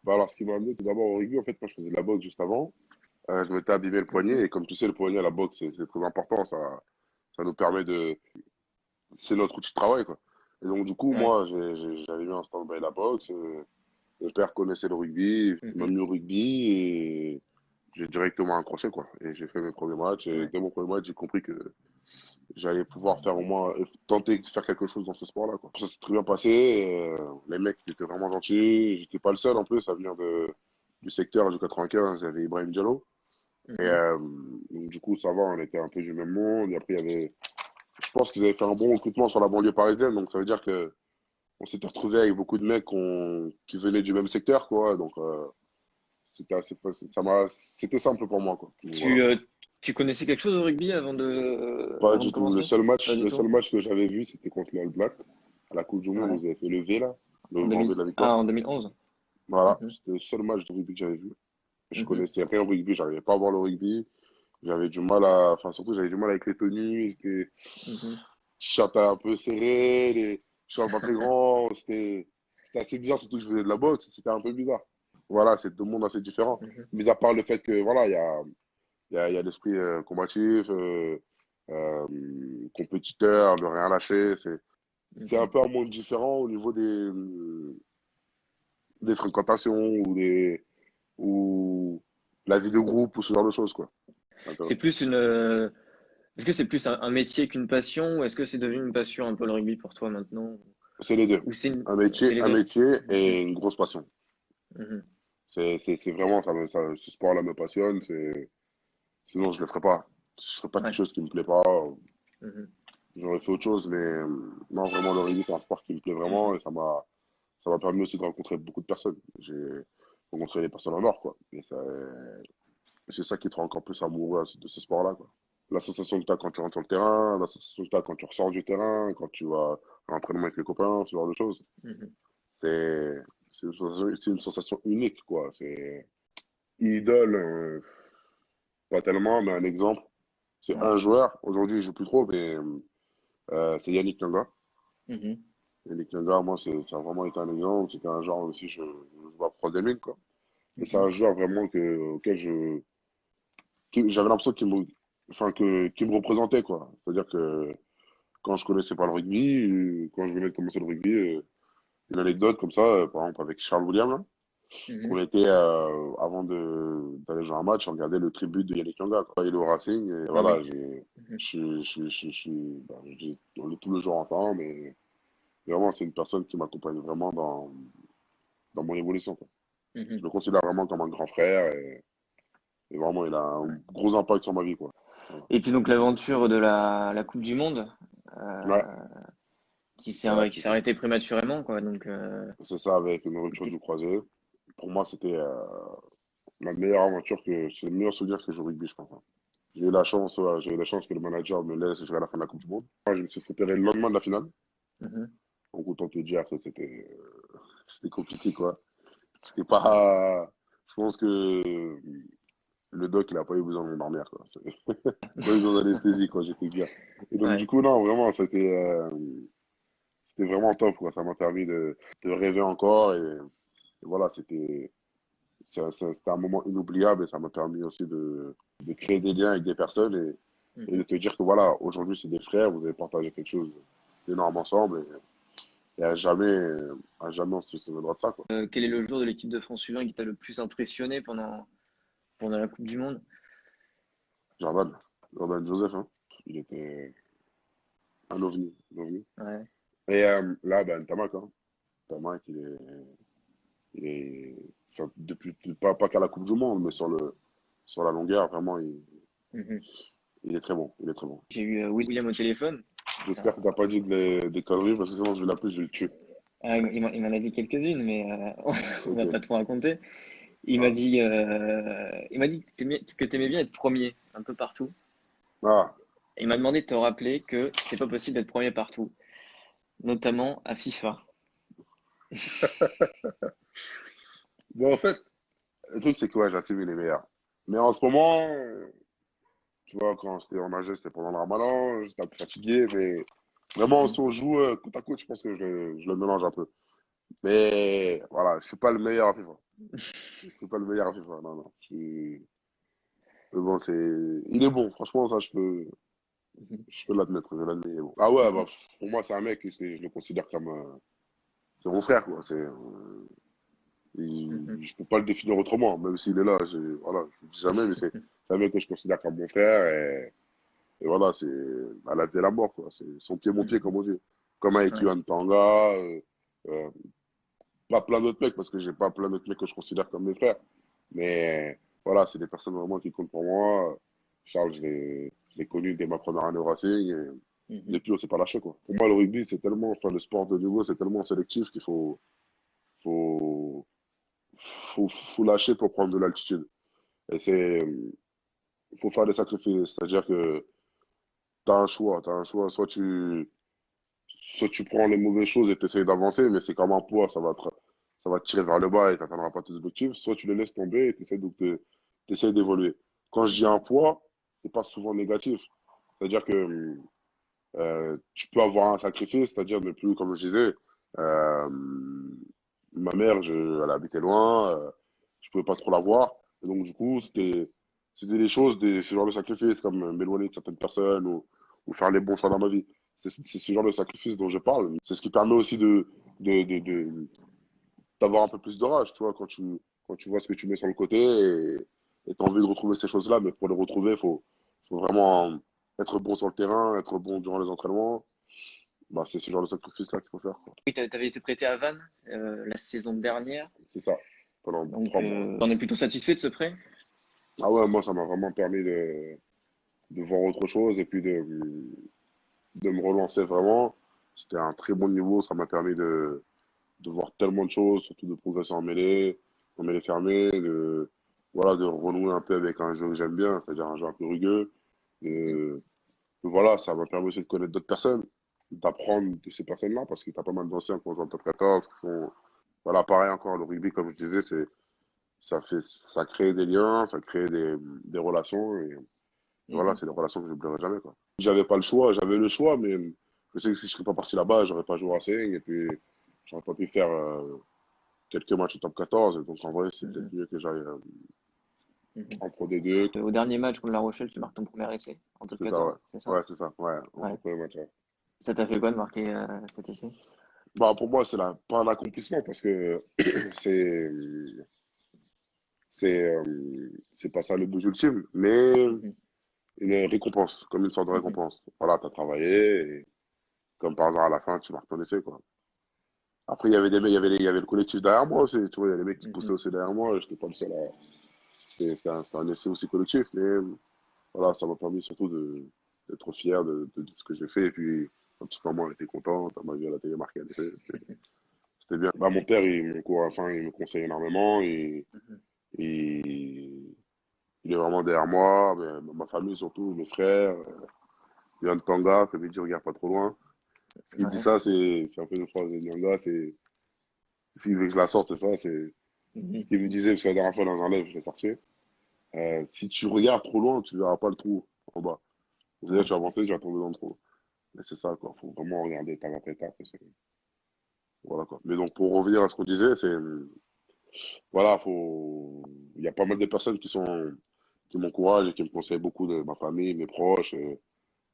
Bah alors, ce qui m'a amené tout d'abord au rugby, en fait, moi, je faisais de la boxe juste avant. Je m'étais abîmé le poignet, Mhm. et comme tu sais, le poignet à la boxe, c'est très important. Ça nous permet de. C'est notre outil de travail, quoi. Et donc, du coup, Ouais. moi, j'avais mis en stand-by la boxe. Mon père connaissait le rugby, il m'a Mhm. mis au rugby, et j'ai directement accroché, quoi. Et j'ai fait mes premiers matchs, et Ouais. dès mon premier match, j'ai compris que j'allais pouvoir faire au moins, tenter de faire quelque chose dans ce sport-là, quoi. Ça s'est très bien passé, les mecs étaient vraiment gentils, j'étais pas le seul en plus à venir du secteur du 95, il y avait Ibrahim Diallo. Et Mhm. donc, du coup, ça va, on était un peu du même monde. Et après, il y avait, je pense qu'ils avaient fait un bon recrutement sur la banlieue parisienne, donc ça veut dire que on s'était retrouvé avec beaucoup de mecs qui venaient du même secteur, quoi. Donc, c'était assez facile. C'était simple pour moi, quoi. Donc, voilà. Tu, euh, tu connaissais quelque chose au rugby Pas avant de du tout. Le commencer? seul Pas match, du le tout. seul match que j'avais vu, c'était contre les All Blacks à la Coupe du Monde où Ouais. ils avaient fait le V, là, le En grand 2000... V de la victoire. Ah, en 2011. Voilà, Mhm. c'était le seul match de rugby que j'avais vu. Je Mhm. connaissais rien au rugby, j'arrivais pas à voir le rugby. J'avais du mal à, enfin, surtout, j'avais du mal avec les tenues, les Mhm. t-shirts un peu serrés, les shorts pas très grands. C'était assez bizarre, surtout que je faisais de la boxe, c'était un peu bizarre. Voilà, c'est deux mondes assez différents. Mhm. Mis à part le fait que, voilà, il y a l'esprit combatif, euh, compétiteur, de rien lâcher. C'est un Mhm. peu un monde différent au niveau des fréquentations ou la vie de groupe ou ce genre de choses, quoi. C'est plus une. Est-ce que c'est plus un métier qu'une passion ou est-ce que c'est devenu une passion un peu le rugby pour toi maintenant? C'est les deux. Ou c'est les Un deux? métier Mhm. et une grosse passion. Mhm. C'est vraiment, ce sport-là me passionne. Sinon, je le ferais pas. Ce serait pas quelque Ouais. chose qui me plaît pas. Mhm. J'aurais fait autre chose, mais non, vraiment, le rugby, c'est un sport qui me plaît vraiment Mhm. et ça m'a permis aussi de rencontrer beaucoup de personnes. J'ai rencontré des personnes en or, quoi. Et c'est ça qui te rend encore plus amoureux de ce sport-là, quoi. La sensation que tu as quand tu rentres sur le terrain, la sensation que tu as quand tu ressors du terrain, quand tu vas à l'entraînement avec les copains, ce genre de choses. Mhm. C'est c'est une sensation unique, quoi. C'est idole, pas tellement, mais un exemple. C'est Ouais. un joueur. Aujourd'hui, il joue plus trop, mais c'est Yannick Nyanga. Mhm. Yannick Nyanga, moi, ça a vraiment été un exemple. C'était un joueur aussi, je vois troisième ligne, quoi. Et c'est Mhm. un joueur vraiment auquel j'avais l'impression qu'il me représentait, quoi. C'est-à-dire que quand je connaissais pas le rugby, quand je venais de commencer le rugby, une anecdote comme ça, par exemple avec Charles William, là, on Mhm. était, avant d'aller jouer un match, on regardait le tribut de Yannick Nyanga, quoi. Il est au Racing, et Ah voilà, oui. Mhm. on est tout le jour ensemble, et vraiment, c'est une personne qui m'accompagne vraiment dans mon évolution, quoi. Je Mhm. le considère vraiment comme un grand frère, et vraiment, il a un Ouais. gros impact sur ma vie, quoi. Voilà. Et puis donc l'aventure de la Coupe du Monde Ouais, euh, ouais, qui s'est arrêtée prématurément quoi. Donc c'est ça, avec une rupture du qu'est-ce- croisé. Pour moi, c'était la meilleure aventure c'est le meilleur souvenir que j'ai au rugby, je pense, hein. J'ai eu la chance que le manager me laisse jusqu'à la fin de la Coupe du Monde. Moi, je me suis fait opérer le lendemain de la finale. Mhm. Donc, autant te dire que c'était compliqué, quoi. C'était pas. Je pense que le doc, il a pas eu besoin de m'endormir, quoi. Pas eu besoin d'anesthésie, quoi, j'étais bien. Et donc, du Ouais. coup, non, vraiment, c'était vraiment top, quoi. Ça m'a permis de rêver encore. Et voilà, c'était un moment inoubliable et ça m'a permis aussi de créer des liens avec des personnes et de Mhm. te dire que voilà, aujourd'hui, c'est des frères, vous avez partagé quelque chose d'énorme ensemble et à jamais on se souviendra de ça, quoi. Quel est le joueur de l'équipe de France U20 qui t'a le plus impressionné pendant la Coupe du Monde? Jordan, Jordan Joseph, hein, il était un ovni, un ovni. Ouais. Et là, ben, Tamac, hein. Tamac, enfin, pas qu'à la Coupe du Monde, mais sur la longueur, vraiment, Mhm. il est très bon, il est très bon. J'ai eu William au téléphone. Euh, J'espère que t'as pas dit des conneries parce que sinon je vais l'appeler, je vais le tuer. il m'en a dit quelques-unes, mais on va Ok. pas trop raconter. Ah. Il m'a dit que t'aimais bien être premier un peu partout. Ah. Il m'a demandé de te rappeler que c'était pas possible d'être premier partout, notamment à FIFA. Bon, en fait, le truc, c'est que ouais, j'assume les meilleurs. Mais en ce moment, tu vois, quand j'étais en âge, c'était pendant le ramadan, j'étais un peu fatigué, mais vraiment, si on joue côte à côte, je pense que je le mélange un peu. Mais voilà, je suis pas le meilleur à FIFA. Je suis pas le meilleur à FIFA, non, non. Mais bon, il est bon, franchement, ça, Mhm. je peux l'admettre, je l'admets, il est bon. Ah ouais, bah, Mhm. pour moi, c'est un mec, je le considère comme, c'est mon frère, quoi. Mhm. Je peux pas le définir autrement, même s'il est là, voilà, je le dis jamais, mais c'est un mec que je considère comme mon frère, et voilà, c'est à la vie et la mort, quoi. C'est son pied, mon pied, Mhm. comme on dit. Comme avec Ouais. Yuan Tanga, euh, pas plein d'autres mecs, parce que j'ai pas plein d'autres mecs que je considère comme mes frères. Mais voilà, c'est des personnes vraiment qui comptent pour moi. Charles, je l'ai connu dès ma première année au Racing. Et Mhm. depuis, on s'est pas lâché, quoi. Pour moi, le rugby, c'est tellement, enfin, le sport de niveau, c'est tellement sélectif qu'il faut, faut lâcher pour prendre de l'altitude. Et il faut faire des sacrifices. C'est-à-dire que t'as un choix. Soit tu prends les mauvaises choses et tu essayes d'avancer, mais c'est comme un poids, ça va te tirer vers le bas et tu n'atteindras pas tes objectifs. Soit tu les laisses tomber et tu essaies d'évoluer. Quand je dis un Mhm. poids, c'est pas souvent négatif. C'est-à-dire que tu peux avoir un sacrifice, c'est-à-dire ne plus, comme je disais, euh, ma mère, elle habitait loin, je pouvais pas trop la voir. Et donc, du coup, c'était des choses, ce genre de sacrifices, comme m'éloigner de certaines personnes ou faire les bons choix dans ma vie. C'est ce genre de sacrifice dont je parle. C'est ce qui permet aussi de, d'avoir un peu plus de rage, tu vois, quand tu vois ce que tu mets sur le côté et tu as envie de retrouver ces choses-là, mais pour les retrouver, faut vraiment être bon sur le terrain, être bon durant les entraînements. Bah, c'est ce genre de sacrifice-là qu'il faut faire, quoi. Oui, t'avais été prêté à Vannes la saison dernière, C'est ça, pendant donc 3 mois. t'en es plutôt satisfait de ce prêt? Ah ouais, moi, ça m'a vraiment permis de voir autre chose et puis de me relancer vraiment. C'était un très bon niveau, ça m'a permis de voir tellement de choses, surtout de progresser en mêlée fermée, voilà, de renouer un peu avec un jeu que j'aime bien, c'est-à-dire un jeu un peu rugueux. De, voilà, ça m'a permis aussi de connaître d'autres personnes, d'apprendre de ces personnes-là, parce que tu as pas mal d'anciens qui ont joué en top 14, qui sont, voilà, pareil encore, le rugby, comme je disais, ça crée des liens, ça crée des relations, et voilà, Mhm. c'est des relations que je n'oublierai jamais, quoi. J'avais pas le choix, j'avais le choix, mais je sais que si je serais pas parti là-bas, j'aurais pas joué au Racing, et puis j'aurais pas pu faire quelques matchs au top 14, et donc en vrai, c'est peut-être Mhm. mieux que j'aille Mhm. en Pro D2. Au dernier match contre La Rochelle, tu marques ton premier essai en top C'est ça, ouais. 14, c'est ça? Ouais, c'est ça, ouais, en Ouais. tout premier match, ouais. Ça t'a fait quoi de marquer cet essai? Bah, pour moi, pas un accomplissement, parce que c'est, c'est pas ça le but ultime, mais Mhm. une récompense, comme une sorte de Mhm. récompense. Voilà, t'as travaillé, et comme par hasard, à la fin, tu marques ton essai, quoi. Après, il y avait des mecs, il y avait le collectif derrière moi aussi, tu vois, il y a des mecs qui poussaient Mhm. aussi derrière moi, et j'étais pas le seul à. C'était un essai aussi collectif, mais voilà, ça m'a permis surtout d'être fier de ce que j'ai fait, et puis, un petit maman, elle était contente, elle m'a vu à la télé marquer un essai, c'était bien. Bah, mon père, enfin, il me conseille énormément, Mhm. et il est vraiment derrière moi, mais ma famille surtout, mes frères, Yann Tanga, comme il dit, regarde pas trop loin. Ce qui dit Ouais. ça, c'est un peu une phrase de Nyanga, s'il veut que je la sorte, c'est ça, c'est ce Mhm. qu'il me disait, parce que la dernière fois dans un live, je l'ai sorti. Si tu regardes trop loin, tu verras pas le trou en bas. C'est-à-dire que Ouais. tu vas avancer, tu vas tomber dans le trou. Mais c'est ça, quoi. Faut vraiment regarder étape après étape. Voilà, quoi. Mais donc, pour revenir à ce qu'on disait, voilà, il y a pas mal de personnes qui m'encouragent et qui me conseillent beaucoup de ma famille, mes proches. Et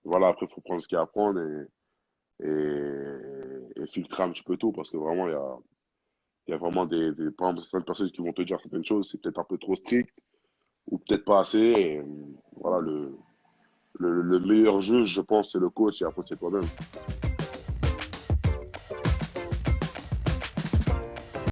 voilà, après, il faut prendre ce qu'il y a à prendre et filtrer un petit peu tout parce que vraiment, il y a vraiment par exemple, certaines personnes qui vont te dire certaines choses, c'est peut-être un peu trop strict ou peut-être pas assez. Et, voilà, le meilleur juge, je pense, c'est le coach et après, c'est toi-même.